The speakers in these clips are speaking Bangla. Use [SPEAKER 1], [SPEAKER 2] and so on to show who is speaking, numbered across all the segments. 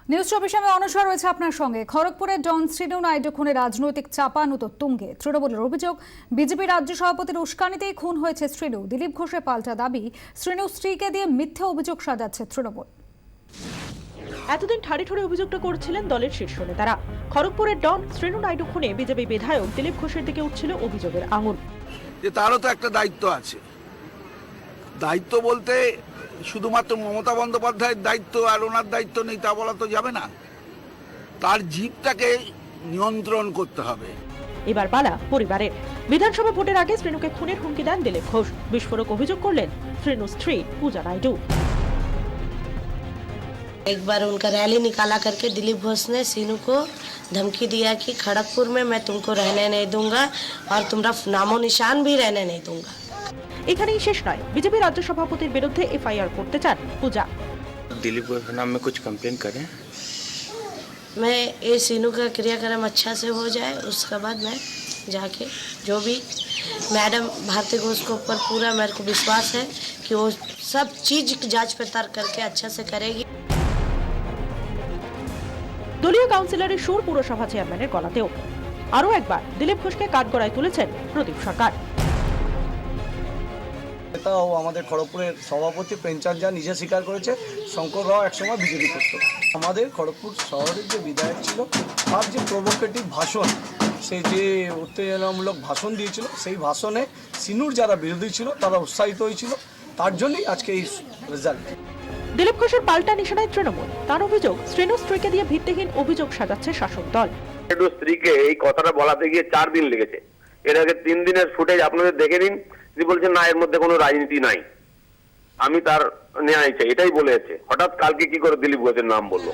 [SPEAKER 1] নিউজ 24 আমি অনুসর রয়েছে আপনার সঙ্গে। খড়গপুরের ডন শ্রীনু নাইডু খুনে রাজনৈতিক চাপানুতো তুঙ্গে। তৃণমূলের অভিযোগ, বিজেপি রাজ্য সভাপতির উস্কানিতেই খুন হয়েছে শ্রীনু। দিলীপ ঘোষের পাল্টা দাবি, শ্রীনু স্ত্রীকে দিয়ে মিথ্যে অভিযোগ সাজাচ্ছে তৃণমূল।
[SPEAKER 2] এতদিন ঠাড়ি ঠোড়ে অভিযোগটা করছিলেন দলের শীর্ষ নেতারা। খড়গপুরের ডন শ্রীনু নাইডু খুনে বিজেপি বিধায়ক দিলীপ ঘোষের দিকে উঠছিল অভিযোগের আঙুল।
[SPEAKER 3] যে তারও তো একটা দায়িত্ব আছে। দায়িত্ব বলতে শুধুমাত্র মমতা বন্দ্যোপাধ্যায়ের দায়িত্ব আর ওনার দায়িত্ব নেই তা বলা তো যাবে না। তার জিভটাকে নিয়ন্ত্রণ করতে হবে।
[SPEAKER 2] এবার পালা পরিবারের। বিধানসভা ভোটের আগে শ্রীনুকে খুনের হুমকি দেন দিলীপ ঘোষ। বিস্ফোরক অভিযোগ করলেন শ্রীনু স্ত্রী পূজা নাইডু।
[SPEAKER 4] एक बार उनका रैली निकाला करके दिलीप घोष ने सीनू को धमकी दिया कि खड़गपुर में मैं तुमको रहने नहीं दूंगा और तुम्हारा नामो निशान भी रहने नहीं दूंगा।
[SPEAKER 2] এখানেই শেষ নয়, বিজেপি রাজ্য সভাপতির বিরুদ্ধে এফআইআর করতে চান পূজা।
[SPEAKER 5] दिलीप घोष के नाम में कुछ कंप्लेन करें।
[SPEAKER 4] मैं ये सीनू का क्रियाक्रम अच्छा से हो जाए, उसके बाद मैं जाके जो भी मैडम भारती घोष के ऊपर पूरा मेरे को विश्वास है कि वो सब चीज जांच पड़ताल करके अच्छा से करेगी।
[SPEAKER 2] দলীয় কাউন্সিলরের সুর পুরসভা চেয়ারম্যানের গলাতেও। আরও একবার দিলীপ ঘোষকে কাঠগড়ায় তুলেছেন প্রদীপ সরকার।
[SPEAKER 6] নেতা ও আমাদের খড়গপুরের সভাপতি প্রেমচাঁদ যা নিজে স্বীকার করেছে শঙ্কর রাও একসময় বিজেপি করত। আমাদের খড়গপুর শহরের যে বিধায়ক ছিল তার যে প্রভোকেটিভ ভাষণ, সে যে উত্তেজনামূলক ভাষণ দিয়েছিল, সেই ভাষণে সিনুর যারা বিরোধী ছিল তারা উৎসাহিত হয়েছিল। তার জন্যই আজকে এই রেজাল্ট।
[SPEAKER 2] দিলীপ ঘোষের পাল্টা নিশানায় তৃণমূল। তার অভিযোগ, শ্রীনু স্ত্রীকে দিয়ে ভিত্তিহীন অভিযোগ সাজাচ্ছে শাসক দল।
[SPEAKER 7] স্ত্রীকে এই কথাটা বলাতে গিয়ে 4 দিন লেগেছে। এর আগে 3 দিনের ফুটেজ আপনাদের দেখে নিন। তিনি বলছেন না, এর মধ্যে কোনো রাজনীতি নাই, আমি তার ন্যায় চাই, এটাই বলেছে। হঠাৎ কালকে কি করে দিলীপ ঘোষের নাম বললো?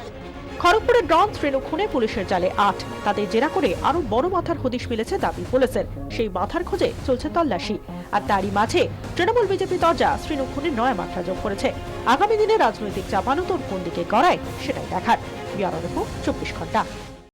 [SPEAKER 2] খড়গপুরের ডন শ্রীনু খুনে পুলিশের জালে 8। তাদের জেরা করে আরো বড় মাথার হদিশ মিলেছে দাবি পুলিশের। সেই মাথার খোঁজে চলছে তল্লাশি। আর তারই মাঝে তৃণমূল বিজেপি দরজা শ্রীনু খুনের নয়া মাত্রা যোগ করেছে। আগামী দিনে রাজনৈতিক চাপানুতোর কোন দিকে গড়ায় সেটাই দেখার। ব্যুরো রিপোর্ট 24 ঘন্টা।